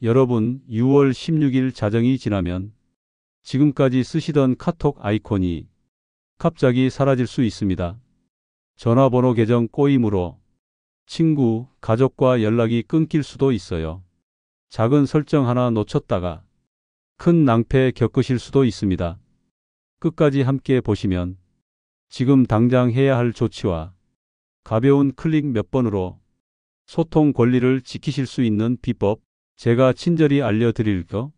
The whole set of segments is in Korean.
여러분, 6월 16일 자정이 지나면 지금까지 쓰시던 카톡 아이콘이 갑자기 사라질 수 있습니다. 전화번호 계정 꼬임으로 친구, 가족과 연락이 끊길 수도 있어요. 작은 설정 하나 놓쳤다가 큰 낭패 겪으실 수도 있습니다. 끝까지 함께 보시면 지금 당장 해야 할 조치와 가벼운 클릭 몇 번으로 소통 권리를 지키실 수 있는 비법, 제가 친절히 알려드릴게요.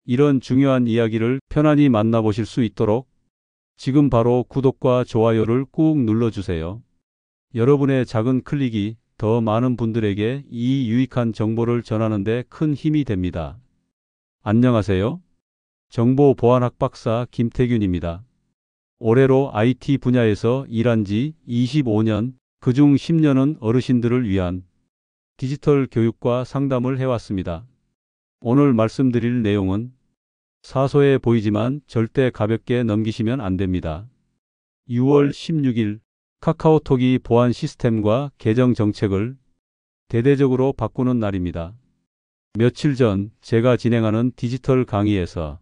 이런 중요한 이야기를 편안히 만나보실 수 있도록 지금 바로 구독과 좋아요를 꾹 눌러주세요. 여러분의 작은 클릭이 더 많은 분들에게 이 유익한 정보를 전하는 데 큰 힘이 됩니다. 안녕하세요. 정보보안학 박사 김태균입니다. 올해로 IT 분야에서 일한 지 25년, 그중 10년은 어르신들을 위한 디지털 교육과 상담을 해왔습니다. 오늘 말씀드릴 내용은 사소해 보이지만 절대 가볍게 넘기시면 안 됩니다. 6월 16일 카카오톡이 보안 시스템과 계정 정책을 대대적으로 바꾸는 날입니다. 며칠 전 제가 진행하는 디지털 강의에서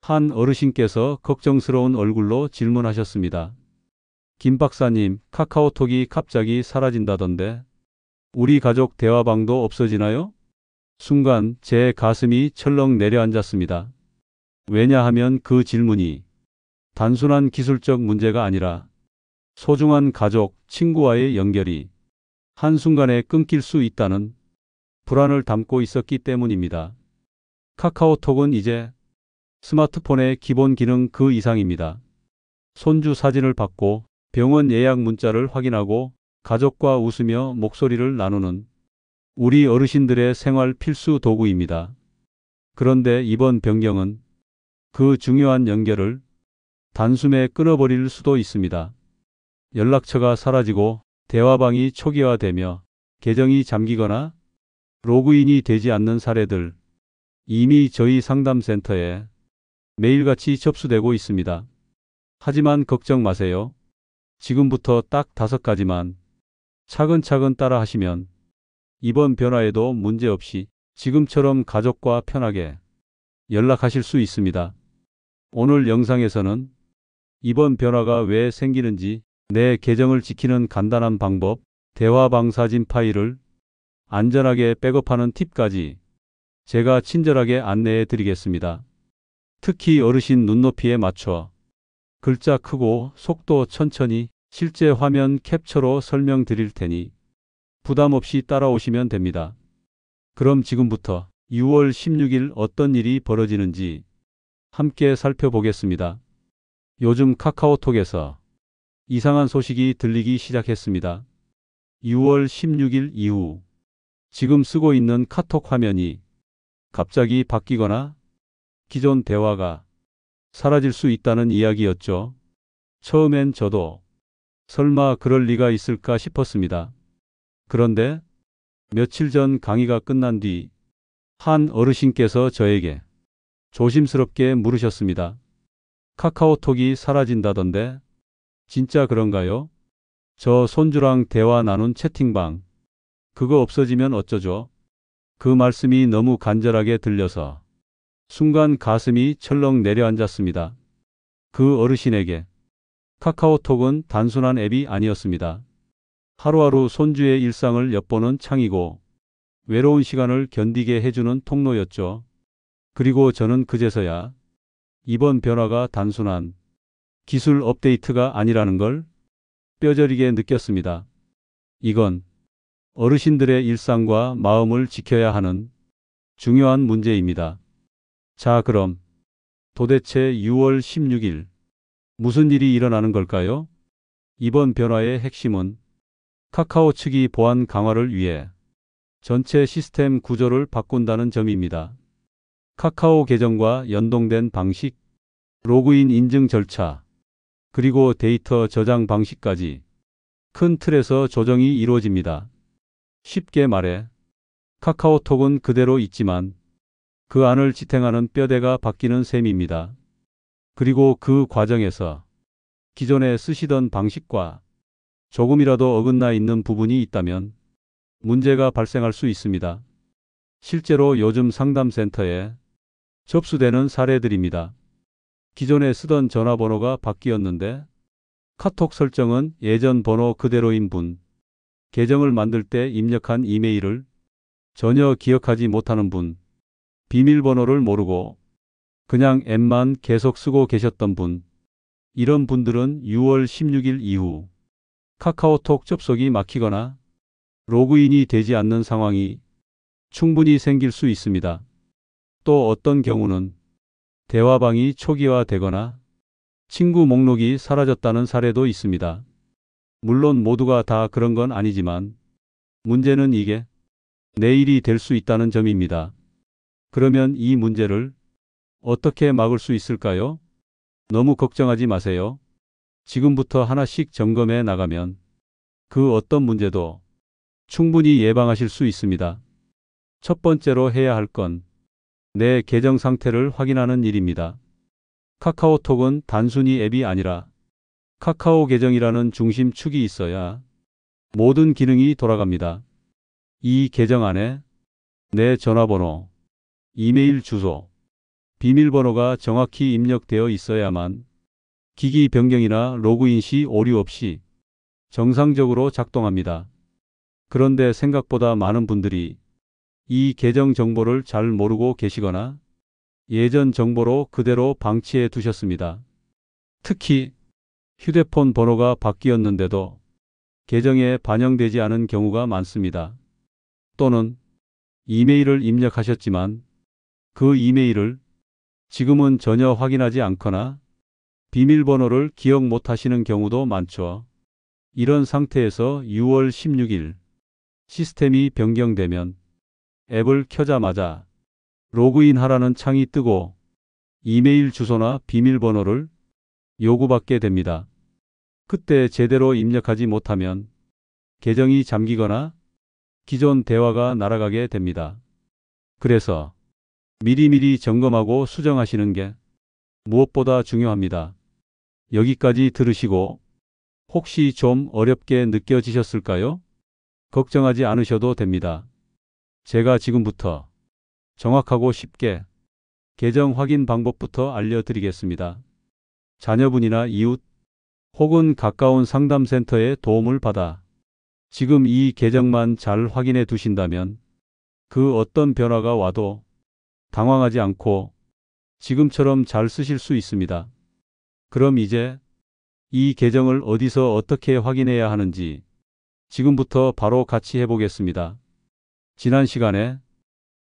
한 어르신께서 걱정스러운 얼굴로 질문하셨습니다. 김 박사님, 카카오톡이 갑자기 사라진다던데 우리 가족 대화방도 없어지나요? 순간 제 가슴이 철렁 내려앉았습니다. 왜냐하면 그 질문이 단순한 기술적 문제가 아니라 소중한 가족, 친구와의 연결이 한순간에 끊길 수 있다는 불안을 담고 있었기 때문입니다. 카카오톡은 이제 스마트폰의 기본 기능 그 이상입니다. 손주 사진을 받고 병원 예약 문자를 확인하고 가족과 웃으며 목소리를 나누는 우리 어르신들의 생활 필수 도구입니다. 그런데 이번 변경은 그 중요한 연결을 단숨에 끊어버릴 수도 있습니다. 연락처가 사라지고 대화방이 초기화되며 계정이 잠기거나 로그인이 되지 않는 사례들 이미 저희 상담센터에 매일같이 접수되고 있습니다. 하지만 걱정 마세요. 지금부터 딱 5가지만 차근차근 따라 하시면 이번 변화에도 문제없이 지금처럼 가족과 편하게 연락하실 수 있습니다. 오늘 영상에서는 이번 변화가 왜 생기는지, 내 계정을 지키는 간단한 방법, 대화방 사진 파일을 안전하게 백업하는 팁까지 제가 친절하게 안내해 드리겠습니다. 특히 어르신 눈높이에 맞춰 글자 크고 속도 천천히 실제 화면 캡처로 설명드릴 테니 부담 없이 따라오시면 됩니다. 그럼 지금부터 6월 16일 어떤 일이 벌어지는지 함께 살펴보겠습니다. 요즘 카카오톡에서 이상한 소식이 들리기 시작했습니다. 6월 16일 이후 지금 쓰고 있는 카톡 화면이 갑자기 바뀌거나 기존 대화가 사라질 수 있다는 이야기였죠. 처음엔 저도 설마 그럴 리가 있을까 싶었습니다. 그런데 며칠 전 강의가 끝난 뒤 한 어르신께서 저에게 조심스럽게 물으셨습니다. 카카오톡이 사라진다던데 진짜 그런가요? 저 손주랑 대화 나눈 채팅방 그거 없어지면 어쩌죠? 그 말씀이 너무 간절하게 들려서 순간 가슴이 철렁 내려앉았습니다. 그 어르신에게 카카오톡은 단순한 앱이 아니었습니다. 하루하루 손주의 일상을 엿보는 창이고 외로운 시간을 견디게 해주는 통로였죠. 그리고 저는 그제서야 이번 변화가 단순한 기술 업데이트가 아니라는 걸 뼈저리게 느꼈습니다. 이건 어르신들의 일상과 마음을 지켜야 하는 중요한 문제입니다. 자, 그럼 도대체 6월 16일 무슨 일이 일어나는 걸까요? 이번 변화의 핵심은 카카오 측이 보안 강화를 위해 전체 시스템 구조를 바꾼다는 점입니다. 카카오 계정과 연동된 방식, 로그인 인증 절차, 그리고 데이터 저장 방식까지 큰 틀에서 조정이 이루어집니다. 쉽게 말해 카카오톡은 그대로 있지만 그 안을 지탱하는 뼈대가 바뀌는 셈입니다. 그리고 그 과정에서 기존에 쓰시던 방식과 조금이라도 어긋나 있는 부분이 있다면 문제가 발생할 수 있습니다. 실제로 요즘 상담센터에 접수되는 사례들입니다. 기존에 쓰던 전화번호가 바뀌었는데 카톡 설정은 예전 번호 그대로인 분, 계정을 만들 때 입력한 이메일을 전혀 기억하지 못하는 분, 비밀번호를 모르고 그냥 앱만 계속 쓰고 계셨던 분, 이런 분들은 6월 16일 이후 카카오톡 접속이 막히거나 로그인이 되지 않는 상황이 충분히 생길 수 있습니다. 또 어떤 경우는 대화방이 초기화되거나 친구 목록이 사라졌다는 사례도 있습니다. 물론 모두가 다 그런 건 아니지만 문제는 이게 내일이 될 수 있다는 점입니다. 그러면 이 문제를 어떻게 막을 수 있을까요? 너무 걱정하지 마세요. 지금부터 하나씩 점검해 나가면 그 어떤 문제도 충분히 예방하실 수 있습니다. 첫 번째로 해야 할 건 내 계정 상태를 확인하는 일입니다. 카카오톡은 단순히 앱이 아니라 카카오 계정이라는 중심축이 있어야 모든 기능이 돌아갑니다. 이 계정 안에 내 전화번호, 이메일 주소, 비밀번호가 정확히 입력되어 있어야만 기기 변경이나 로그인 시 오류 없이 정상적으로 작동합니다. 그런데 생각보다 많은 분들이 이 계정 정보를 잘 모르고 계시거나 예전 정보로 그대로 방치해 두셨습니다. 특히 휴대폰 번호가 바뀌었는데도 계정에 반영되지 않은 경우가 많습니다. 또는 이메일을 입력하셨지만 그 이메일을 지금은 전혀 확인하지 않거나 비밀번호를 기억 못 하시는 경우도 많죠. 이런 상태에서 6월 16일 시스템이 변경되면 앱을 켜자마자 로그인하라는 창이 뜨고 이메일 주소나 비밀번호를 요구받게 됩니다. 그때 제대로 입력하지 못하면 계정이 잠기거나 기존 대화가 날아가게 됩니다. 그래서 미리미리 점검하고 수정하시는 게 무엇보다 중요합니다. 여기까지 들으시고 혹시 좀 어렵게 느껴지셨을까요? 걱정하지 않으셔도 됩니다. 제가 지금부터 정확하고 쉽게 계정 확인 방법부터 알려드리겠습니다. 자녀분이나 이웃 혹은 가까운 상담센터의 도움을 받아 지금 이 계정만 잘 확인해 두신다면 그 어떤 변화가 와도 당황하지 않고 지금처럼 잘 쓰실 수 있습니다. 그럼 이제 이 계정을 어디서 어떻게 확인해야 하는지 지금부터 바로 같이 해보겠습니다. 지난 시간에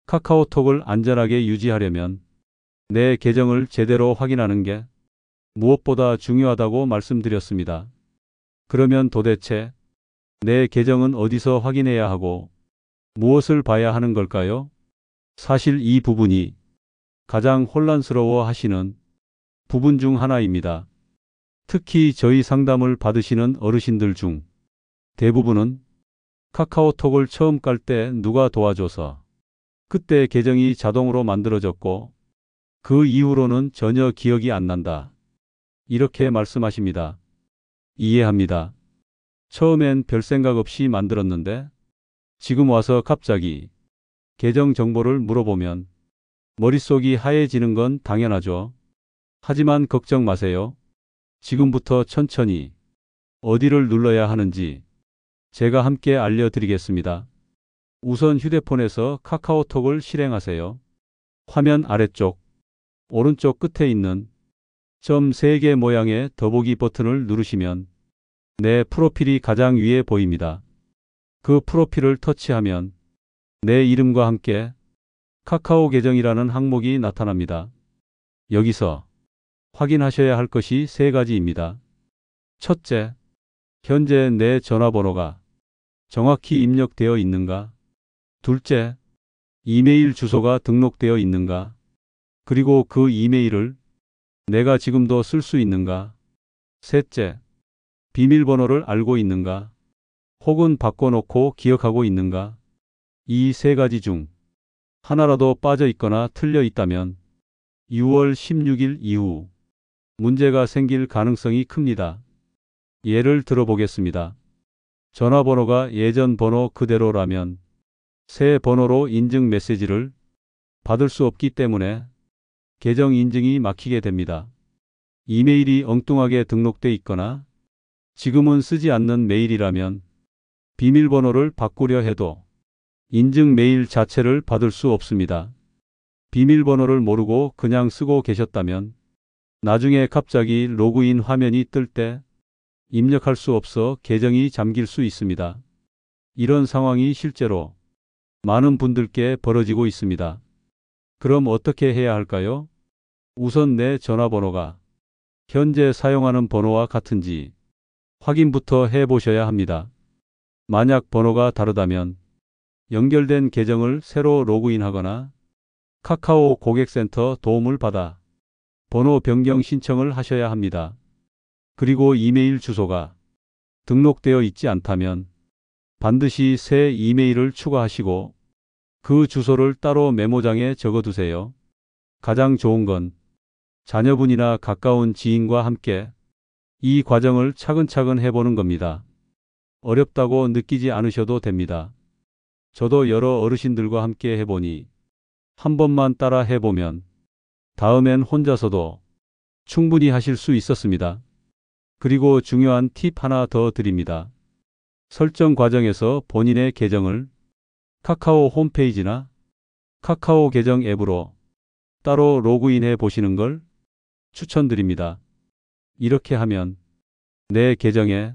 카카오톡을 안전하게 유지하려면 내 계정을 제대로 확인하는 게 무엇보다 중요하다고 말씀드렸습니다. 그러면 도대체 내 계정은 어디서 확인해야 하고 무엇을 봐야 하는 걸까요? 사실 이 부분이 가장 혼란스러워 하시는 부분 중 하나입니다. 특히 저희 상담을 받으시는 어르신들 중 대부분은 카카오톡을 처음 깔 때 누가 도와줘서 그때 계정이 자동으로 만들어졌고 그 이후로는 전혀 기억이 안 난다. 이렇게 말씀하십니다. 이해합니다. 처음엔 별 생각 없이 만들었는데 지금 와서 갑자기 계정 정보를 물어보면 머릿속이 하얘지는 건 당연하죠. 하지만 걱정 마세요. 지금부터 천천히 어디를 눌러야 하는지 제가 함께 알려드리겠습니다. 우선 휴대폰에서 카카오톡을 실행하세요. 화면 아래쪽 오른쪽 끝에 있는 점 3개 모양의 더보기 버튼을 누르시면 내 프로필이 가장 위에 보입니다. 그 프로필을 터치하면 내 이름과 함께 카카오 계정이라는 항목이 나타납니다. 여기서 확인하셔야 할 것이 3가지입니다. 첫째, 현재 내 전화번호가 정확히 입력되어 있는가? 둘째, 이메일 주소가 등록되어 있는가? 그리고 그 이메일을 내가 지금도 쓸 수 있는가? 셋째, 비밀번호를 알고 있는가? 혹은 바꿔놓고 기억하고 있는가? 이 3가지 중 하나라도 빠져 있거나 틀려 있다면 6월 16일 이후 문제가 생길 가능성이 큽니다. 예를 들어보겠습니다. 전화번호가 예전 번호 그대로라면 새 번호로 인증 메시지를 받을 수 없기 때문에 계정 인증이 막히게 됩니다. 이메일이 엉뚱하게 등록돼 있거나 지금은 쓰지 않는 메일이라면 비밀번호를 바꾸려 해도 인증 메일 자체를 받을 수 없습니다. 비밀번호를 모르고 그냥 쓰고 계셨다면 나중에 갑자기 로그인 화면이 뜰 때 입력할 수 없어 계정이 잠길 수 있습니다. 이런 상황이 실제로 많은 분들께 벌어지고 있습니다. 그럼 어떻게 해야 할까요? 우선 내 전화번호가 현재 사용하는 번호와 같은지 확인부터 해보셔야 합니다. 만약 번호가 다르다면 연결된 계정을 새로 로그인하거나 카카오 고객센터 도움을 받아 번호 변경 신청을 하셔야 합니다. 그리고 이메일 주소가 등록되어 있지 않다면 반드시 새 이메일을 추가하시고 그 주소를 따로 메모장에 적어두세요. 가장 좋은 건 자녀분이나 가까운 지인과 함께 이 과정을 차근차근 해보는 겁니다. 어렵다고 느끼지 않으셔도 됩니다. 저도 여러 어르신들과 함께 해보니 한 번만 따라 해보면 다음엔 혼자서도 충분히 하실 수 있었습니다. 그리고 중요한 팁 하나 더 드립니다. 설정 과정에서 본인의 계정을 카카오 홈페이지나 카카오 계정 앱으로 따로 로그인해 보시는 걸 추천드립니다. 이렇게 하면 내 계정에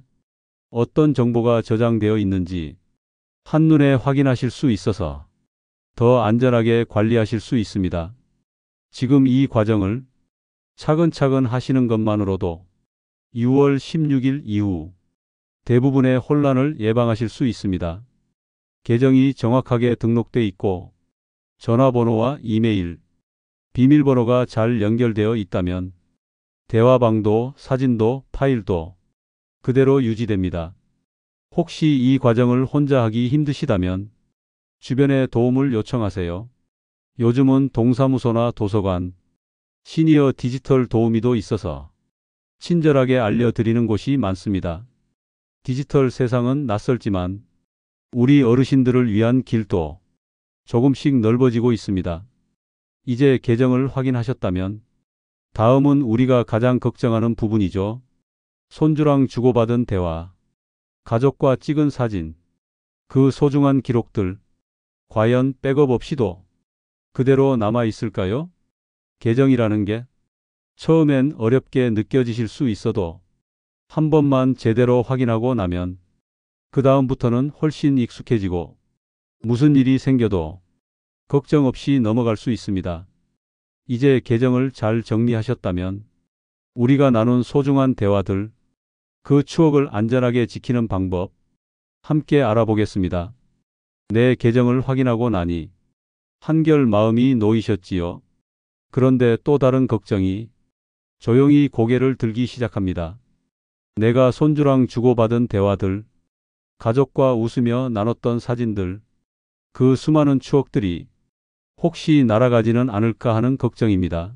어떤 정보가 저장되어 있는지 한눈에 확인하실 수 있어서 더 안전하게 관리하실 수 있습니다. 지금 이 과정을 차근차근 하시는 것만으로도 6월 16일 이후 대부분의 혼란을 예방하실 수 있습니다. 계정이 정확하게 등록돼 있고 전화번호와 이메일, 비밀번호가 잘 연결되어 있다면 대화방도 사진도 파일도 그대로 유지됩니다. 혹시 이 과정을 혼자 하기 힘드시다면 주변에 도움을 요청하세요. 요즘은 동사무소나 도서관, 시니어 디지털 도우미도 있어서 친절하게 알려드리는 곳이 많습니다. 디지털 세상은 낯설지만 우리 어르신들을 위한 길도 조금씩 넓어지고 있습니다. 이제 계정을 확인하셨다면 다음은 우리가 가장 걱정하는 부분이죠. 손주랑 주고받은 대화, 가족과 찍은 사진, 그 소중한 기록들, 과연 백업 없이도 그대로 남아 있을까요? 계정이라는 게 처음엔 어렵게 느껴지실 수 있어도 한 번만 제대로 확인하고 나면 그 다음부터는 훨씬 익숙해지고 무슨 일이 생겨도 걱정 없이 넘어갈 수 있습니다. 이제 계정을 잘 정리하셨다면 우리가 나눈 소중한 대화들, 그 추억을 안전하게 지키는 방법 함께 알아보겠습니다. 내 계정을 확인하고 나니 한결 마음이 놓이셨지요. 그런데 또 다른 걱정이 조용히 고개를 들기 시작합니다. 내가 손주랑 주고받은 대화들, 가족과 웃으며 나눴던 사진들, 그 수많은 추억들이 혹시 날아가지는 않을까 하는 걱정입니다.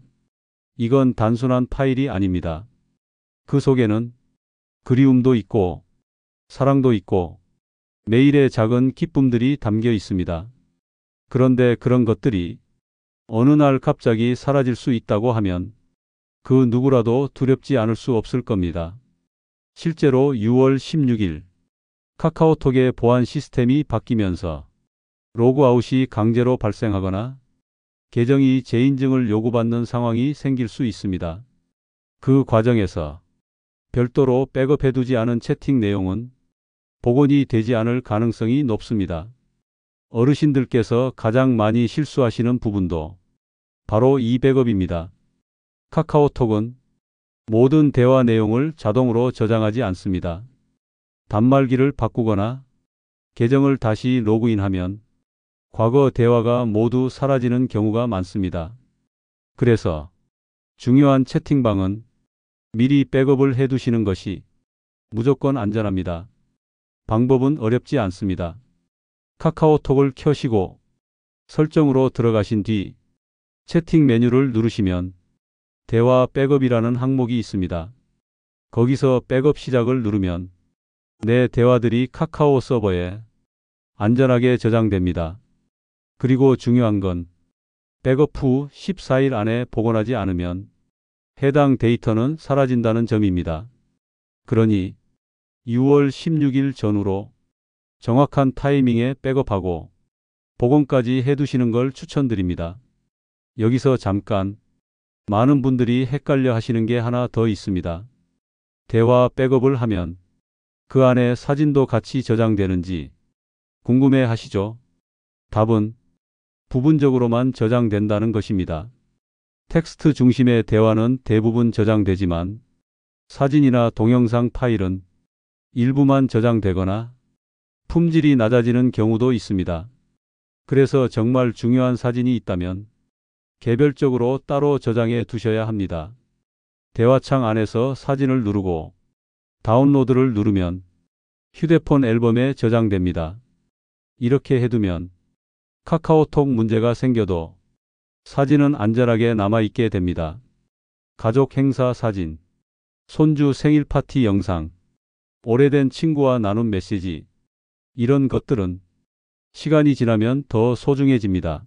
이건 단순한 파일이 아닙니다. 그 속에는 그리움도 있고 사랑도 있고 매일의 작은 기쁨들이 담겨 있습니다. 그런데 그런 것들이 어느 날 갑자기 사라질 수 있다고 하면 그 누구라도 두렵지 않을 수 없을 겁니다. 실제로 6월 16일 카카오톡의 보안 시스템이 바뀌면서 로그아웃이 강제로 발생하거나 계정이 재인증을 요구받는 상황이 생길 수 있습니다. 그 과정에서 별도로 백업해두지 않은 채팅 내용은 복원이 되지 않을 가능성이 높습니다. 어르신들께서 가장 많이 실수하시는 부분도 바로 이 백업입니다. 카카오톡은 모든 대화 내용을 자동으로 저장하지 않습니다. 단말기를 바꾸거나 계정을 다시 로그인하면 과거 대화가 모두 사라지는 경우가 많습니다. 그래서 중요한 채팅방은 미리 백업을 해두시는 것이 무조건 안전합니다. 방법은 어렵지 않습니다. 카카오톡을 켜시고 설정으로 들어가신 뒤 채팅 메뉴를 누르시면 대화 백업이라는 항목이 있습니다. 거기서 백업 시작을 누르면 내 대화들이 카카오 서버에 안전하게 저장됩니다. 그리고 중요한 건 백업 후 14일 안에 복원하지 않으면 해당 데이터는 사라진다는 점입니다. 그러니 6월 16일 전후로 정확한 타이밍에 백업하고 복원까지 해두시는 걸 추천드립니다. 여기서 잠깐 많은 분들이 헷갈려 하시는 게 하나 더 있습니다. 대화 백업을 하면 그 안에 사진도 같이 저장되는지 궁금해 하시죠? 답은 부분적으로만 저장된다는 것입니다. 텍스트 중심의 대화는 대부분 저장되지만 사진이나 동영상 파일은 일부만 저장되거나 품질이 낮아지는 경우도 있습니다. 그래서 정말 중요한 사진이 있다면 개별적으로 따로 저장해 두셔야 합니다. 대화창 안에서 사진을 누르고 다운로드를 누르면 휴대폰 앨범에 저장됩니다. 이렇게 해두면 카카오톡 문제가 생겨도 사진은 안전하게 남아있게 됩니다. 가족 행사 사진, 손주 생일 파티 영상, 오래된 친구와 나눈 메시지, 이런 것들은 시간이 지나면 더 소중해집니다.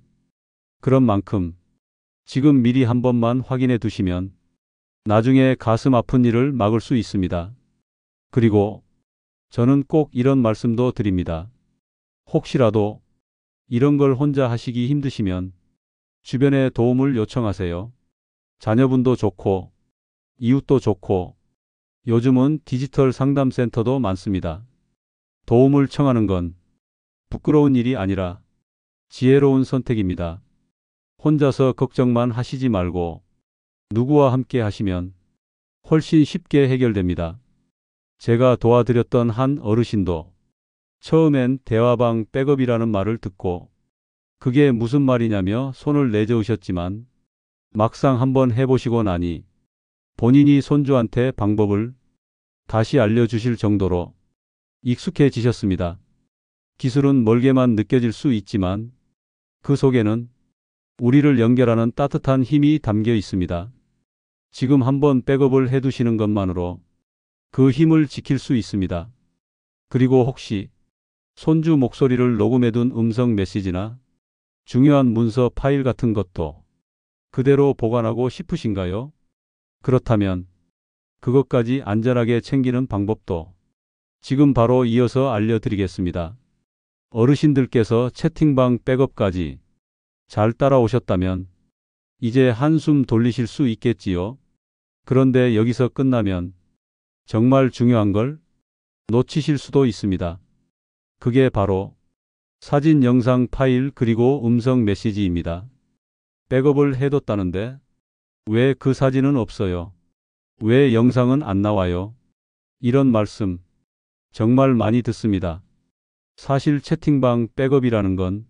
그런 만큼 지금 미리 한 번만 확인해 두시면 나중에 가슴 아픈 일을 막을 수 있습니다. 그리고 저는 꼭 이런 말씀도 드립니다. 혹시라도 이런 걸 혼자 하시기 힘드시면 주변에 도움을 요청하세요. 자녀분도 좋고 이웃도 좋고 요즘은 디지털 상담센터도 많습니다. 도움을 청하는 건 부끄러운 일이 아니라 지혜로운 선택입니다. 혼자서 걱정만 하시지 말고 누구와 함께 하시면 훨씬 쉽게 해결됩니다. 제가 도와드렸던 한 어르신도 처음엔 대화방 백업이라는 말을 듣고 그게 무슨 말이냐며 손을 내저으셨지만 막상 한번 해보시고 나니 본인이 손주한테 방법을 다시 알려주실 정도로 익숙해지셨습니다. 기술은 멀게만 느껴질 수 있지만 그 속에는 우리를 연결하는 따뜻한 힘이 담겨 있습니다. 지금 한번 백업을 해두시는 것만으로 그 힘을 지킬 수 있습니다. 그리고 혹시 손주 목소리를 녹음해둔 음성 메시지나 중요한 문서 파일 같은 것도 그대로 보관하고 싶으신가요? 그렇다면 그것까지 안전하게 챙기는 방법도 지금 바로 이어서 알려드리겠습니다. 어르신들께서 채팅방 백업까지 잘 따라오셨다면 이제 한숨 돌리실 수 있겠지요. 그런데 여기서 끝나면 정말 중요한 걸 놓치실 수도 있습니다. 그게 바로 사진, 영상, 파일 그리고 음성 메시지입니다. 백업을 해뒀다는데 왜 그 사진은 없어요? 왜 영상은 안 나와요? 이런 말씀 정말 많이 듣습니다. 사실 채팅방 백업이라는 건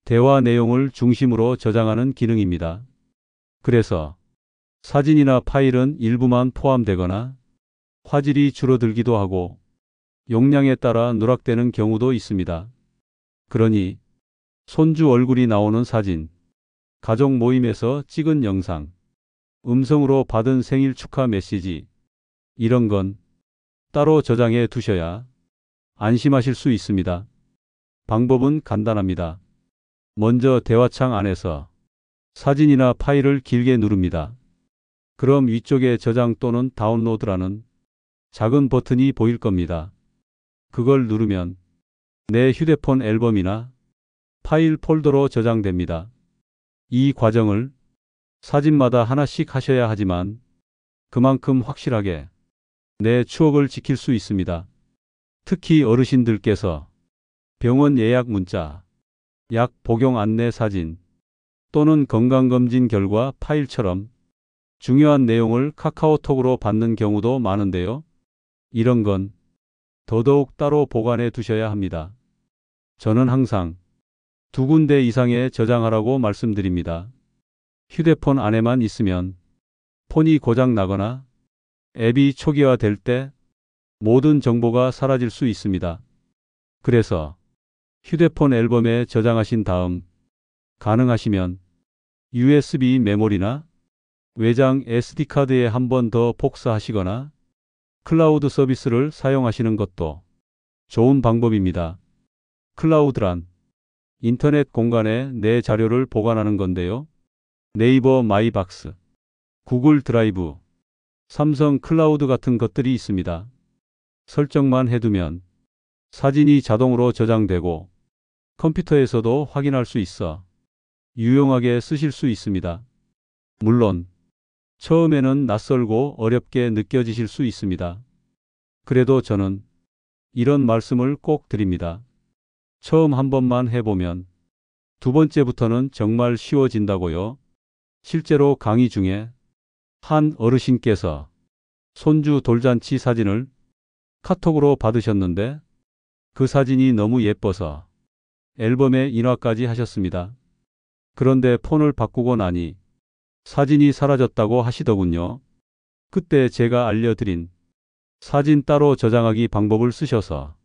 대화 내용을 중심으로 저장하는 기능입니다. 그래서 사진이나 파일은 일부만 포함되거나 화질이 줄어들기도 하고 용량에 따라 누락되는 경우도 있습니다. 그러니 손주 얼굴이 나오는 사진, 가족 모임에서 찍은 영상, 음성으로 받은 생일 축하 메시지, 이런 건 따로 저장해 두셔야 안심하실 수 있습니다. 방법은 간단합니다. 먼저 대화창 안에서 사진이나 파일을 길게 누릅니다. 그럼 위쪽에 저장 또는 다운로드라는 작은 버튼이 보일 겁니다. 그걸 누르면 내 휴대폰 앨범이나 파일 폴더로 저장됩니다. 이 과정을 사진마다 하나씩 하셔야 하지만 그만큼 확실하게 내 추억을 지킬 수 있습니다. 특히 어르신들께서 병원 예약 문자, 약 복용 안내 사진 또는 건강검진 결과 파일처럼 중요한 내용을 카카오톡으로 받는 경우도 많은데요. 이런 건 더더욱 따로 보관해 두셔야 합니다. 저는 항상 2군데 이상에 저장하라고 말씀드립니다. 휴대폰 안에만 있으면 폰이 고장 나거나 앱이 초기화될 때 모든 정보가 사라질 수 있습니다. 그래서 휴대폰 앨범에 저장하신 다음 가능하시면 USB 메모리나 외장 SD카드에 한 번 더 복사하시거나 클라우드 서비스를 사용하시는 것도 좋은 방법입니다. 클라우드란 인터넷 공간에 내 자료를 보관하는 건데요. 네이버 마이박스, 구글 드라이브, 삼성 클라우드 같은 것들이 있습니다. 설정만 해두면 사진이 자동으로 저장되고 컴퓨터에서도 확인할 수 있어 유용하게 쓰실 수 있습니다. 물론 처음에는 낯설고 어렵게 느껴지실 수 있습니다. 그래도 저는 이런 말씀을 꼭 드립니다. 처음 한 번만 해보면 두 번째부터는 정말 쉬워진다고요. 실제로 강의 중에 한 어르신께서 손주 돌잔치 사진을 카톡으로 받으셨는데 그 사진이 너무 예뻐서 앨범에 인화까지 하셨습니다. 그런데 폰을 바꾸고 나니 사진이 사라졌다고 하시더군요. 그때 제가 알려드린 사진 따로 저장하기 방법을 쓰셔서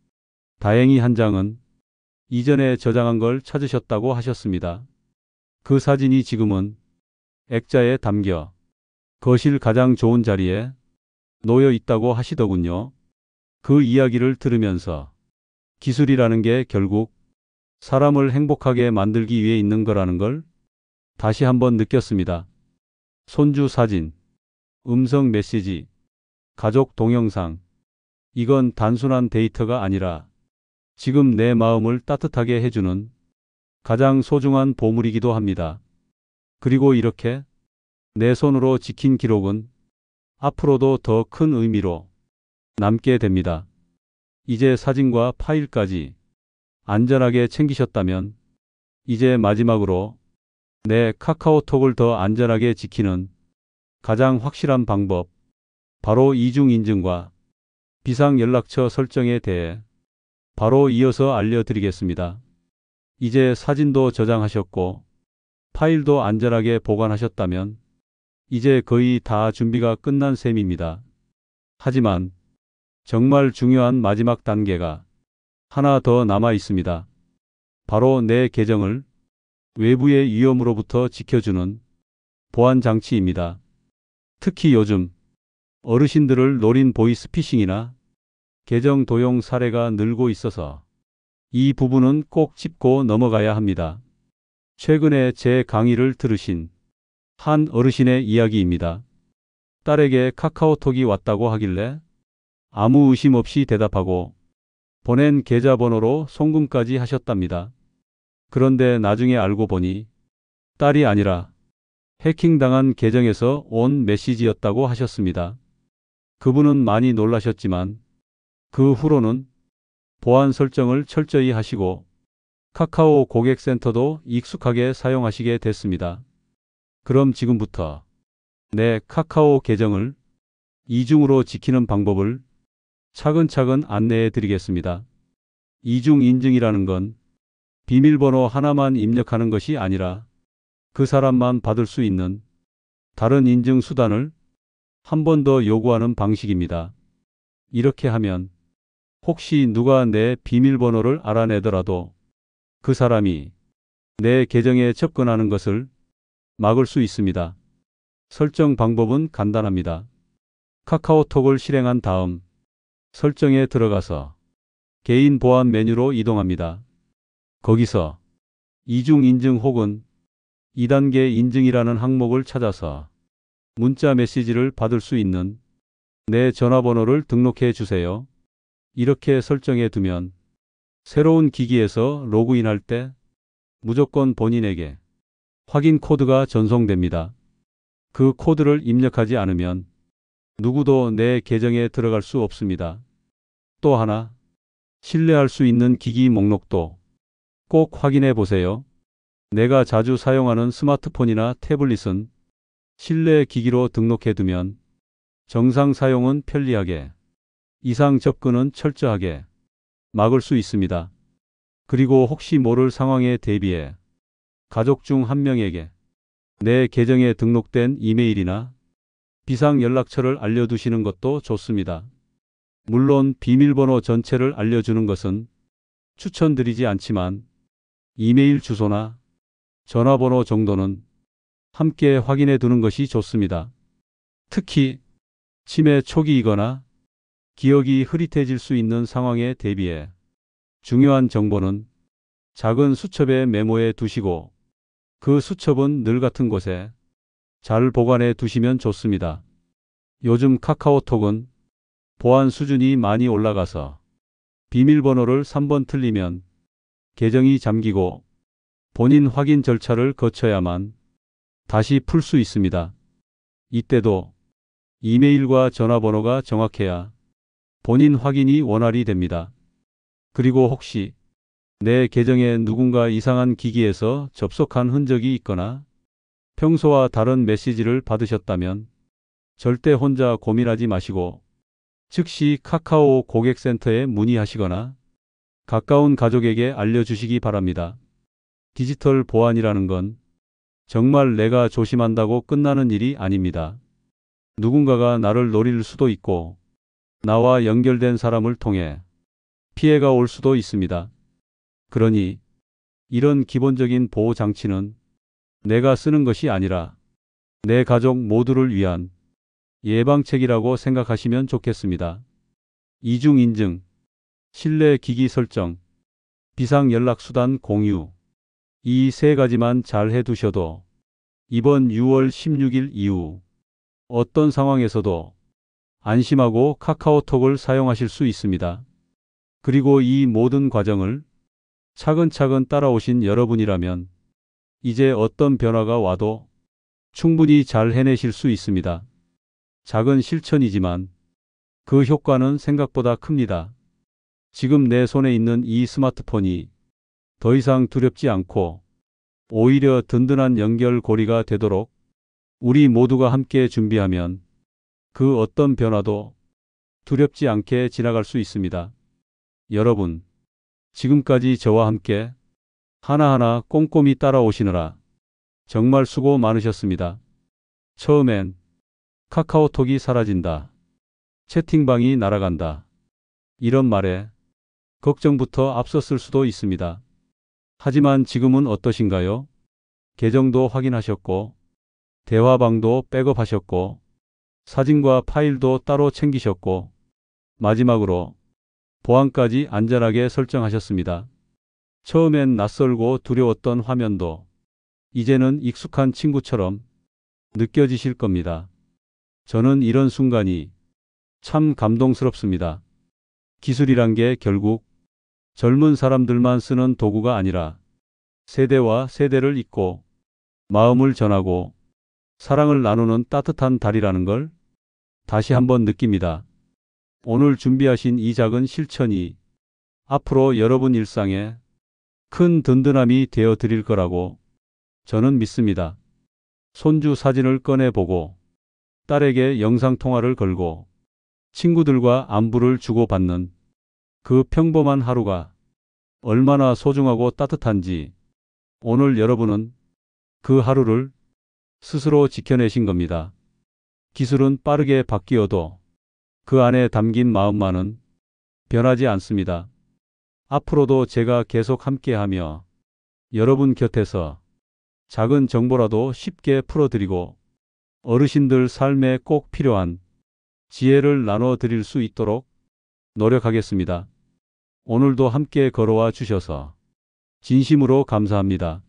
다행히 한 장은 이전에 저장한 걸 찾으셨다고 하셨습니다. 그 사진이 지금은 액자에 담겨 거실 가장 좋은 자리에 놓여 있다고 하시더군요. 그 이야기를 들으면서 기술이라는 게 결국 사람을 행복하게 만들기 위해 있는 거라는 걸 다시 한번 느꼈습니다. 손주 사진, 음성 메시지, 가족 동영상. 이건 단순한 데이터가 아니라 지금 내 마음을 따뜻하게 해주는 가장 소중한 보물이기도 합니다. 그리고 이렇게 내 손으로 지킨 기록은 앞으로도 더 큰 의미로 남게 됩니다. 이제 사진과 파일까지 안전하게 챙기셨다면 이제 마지막으로 내 카카오톡을 더 안전하게 지키는 가장 확실한 방법, 바로 이중인증과 비상연락처 설정에 대해 바로 이어서 알려드리겠습니다. 이제 사진도 저장하셨고 파일도 안전하게 보관하셨다면 이제 거의 다 준비가 끝난 셈입니다. 하지만 정말 중요한 마지막 단계가 하나 더 남아 있습니다. 바로 내 계정을 외부의 위험으로부터 지켜주는 보안 장치입니다. 특히 요즘 어르신들을 노린 보이스피싱이나 계정 도용 사례가 늘고 있어서 이 부분은 꼭 짚고 넘어가야 합니다. 최근에 제 강의를 들으신 한 어르신의 이야기입니다. 딸에게 카카오톡이 왔다고 하길래 아무 의심 없이 대답하고 보낸 계좌번호로 송금까지 하셨답니다. 그런데 나중에 알고 보니 딸이 아니라 해킹당한 계정에서 온 메시지였다고 하셨습니다. 그분은 많이 놀라셨지만 그 후로는 보안 설정을 철저히 하시고 카카오 고객센터도 익숙하게 사용하시게 됐습니다. 그럼 지금부터 내 카카오 계정을 이중으로 지키는 방법을 차근차근 안내해 드리겠습니다. 이중 인증이라는 건 비밀번호 하나만 입력하는 것이 아니라 그 사람만 받을 수 있는 다른 인증 수단을 한 번 더 요구하는 방식입니다. 이렇게 하면 혹시 누가 내 비밀번호를 알아내더라도 그 사람이 내 계정에 접근하는 것을 막을 수 있습니다. 설정 방법은 간단합니다. 카카오톡을 실행한 다음 설정에 들어가서 개인 보안 메뉴로 이동합니다. 거기서 이중 인증 혹은 2단계 인증이라는 항목을 찾아서 문자 메시지를 받을 수 있는 내 전화번호를 등록해 주세요. 이렇게 설정해 두면 새로운 기기에서 로그인할 때 무조건 본인에게 확인 코드가 전송됩니다. 그 코드를 입력하지 않으면 누구도 내 계정에 들어갈 수 없습니다. 또 하나, 신뢰할 수 있는 기기 목록도 꼭 확인해 보세요. 내가 자주 사용하는 스마트폰이나 태블릿은 신뢰 기기로 등록해 두면 정상 사용은 편리하게, 이상 접근은 철저하게 막을 수 있습니다. 그리고 혹시 모를 상황에 대비해 가족 중 한 명에게 내 계정에 등록된 이메일이나 비상 연락처를 알려두시는 것도 좋습니다. 물론 비밀번호 전체를 알려주는 것은 추천드리지 않지만 이메일 주소나 전화번호 정도는 함께 확인해 두는 것이 좋습니다. 특히 치매 초기이거나 기억이 흐릿해질 수 있는 상황에 대비해 중요한 정보는 작은 수첩에 메모해 두시고 그 수첩은 늘 같은 곳에 잘 보관해 두시면 좋습니다. 요즘 카카오톡은 보안 수준이 많이 올라가서 비밀번호를 3번 틀리면 계정이 잠기고 본인 확인 절차를 거쳐야만 다시 풀 수 있습니다. 이때도 이메일과 전화번호가 정확해야 본인 확인이 원활히 됩니다. 그리고 혹시 내 계정에 누군가 이상한 기기에서 접속한 흔적이 있거나 평소와 다른 메시지를 받으셨다면 절대 혼자 고민하지 마시고 즉시 카카오 고객센터에 문의하시거나 가까운 가족에게 알려주시기 바랍니다. 디지털 보안이라는 건 정말 내가 조심한다고 끝나는 일이 아닙니다. 누군가가 나를 노릴 수도 있고 나와 연결된 사람을 통해 피해가 올 수도 있습니다. 그러니 이런 기본적인 보호 장치는 내가 쓰는 것이 아니라 내 가족 모두를 위한 예방책이라고 생각하시면 좋겠습니다. 이중 인증, 신뢰 기기 설정, 비상 연락수단 공유, 이 세 가지만 잘 해두셔도 이번 6월 16일 이후 어떤 상황에서도 안심하고 카카오톡을 사용하실 수 있습니다. 그리고 이 모든 과정을 차근차근 따라오신 여러분이라면 이제 어떤 변화가 와도 충분히 잘 해내실 수 있습니다. 작은 실천이지만 그 효과는 생각보다 큽니다. 지금 내 손에 있는 이 스마트폰이 더 이상 두렵지 않고 오히려 든든한 연결고리가 되도록 우리 모두가 함께 준비하면 그 어떤 변화도 두렵지 않게 지나갈 수 있습니다. 여러분, 지금까지 저와 함께 하나하나 꼼꼼히 따라오시느라 정말 수고 많으셨습니다. 처음엔 카카오톡이 사라진다, 채팅방이 날아간다, 이런 말에 걱정부터 앞섰을 수도 있습니다. 하지만 지금은 어떠신가요? 계정도 확인하셨고 대화방도 백업하셨고 사진과 파일도 따로 챙기셨고 마지막으로 보안까지 안전하게 설정하셨습니다. 처음엔 낯설고 두려웠던 화면도 이제는 익숙한 친구처럼 느껴지실 겁니다. 저는 이런 순간이 참 감동스럽습니다. 기술이란 게 결국 젊은 사람들만 쓰는 도구가 아니라 세대와 세대를 잇고 마음을 전하고 사랑을 나누는 따뜻한 달이라는 걸 다시 한번 느낍니다. 오늘 준비하신 이 작은 실천이 앞으로 여러분 일상에 큰 든든함이 되어 드릴 거라고 저는 믿습니다. 손주 사진을 꺼내보고 딸에게 영상통화를 걸고 친구들과 안부를 주고받는 그 평범한 하루가 얼마나 소중하고 따뜻한지 오늘 여러분은 그 하루를 스스로 지켜내신 겁니다. 기술은 빠르게 바뀌어도 그 안에 담긴 마음만은 변하지 않습니다. 앞으로도 제가 계속 함께하며 여러분 곁에서 작은 정보라도 쉽게 풀어드리고 어르신들 삶에 꼭 필요한 지혜를 나눠드릴 수 있도록 노력하겠습니다. 오늘도 함께 걸어와 주셔서 진심으로 감사합니다.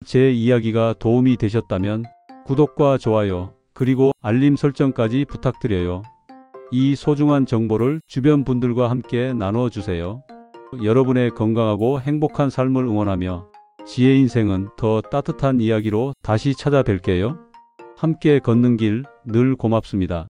제 이야기가 도움이 되셨다면 구독과 좋아요 그리고 알림 설정까지 부탁드려요. 이 소중한 정보를 주변 분들과 함께 나눠주세요. 여러분의 건강하고 행복한 삶을 응원하며 지혜 인생은 더 따뜻한 이야기로 다시 찾아뵐게요. 함께 걷는 길 늘 고맙습니다.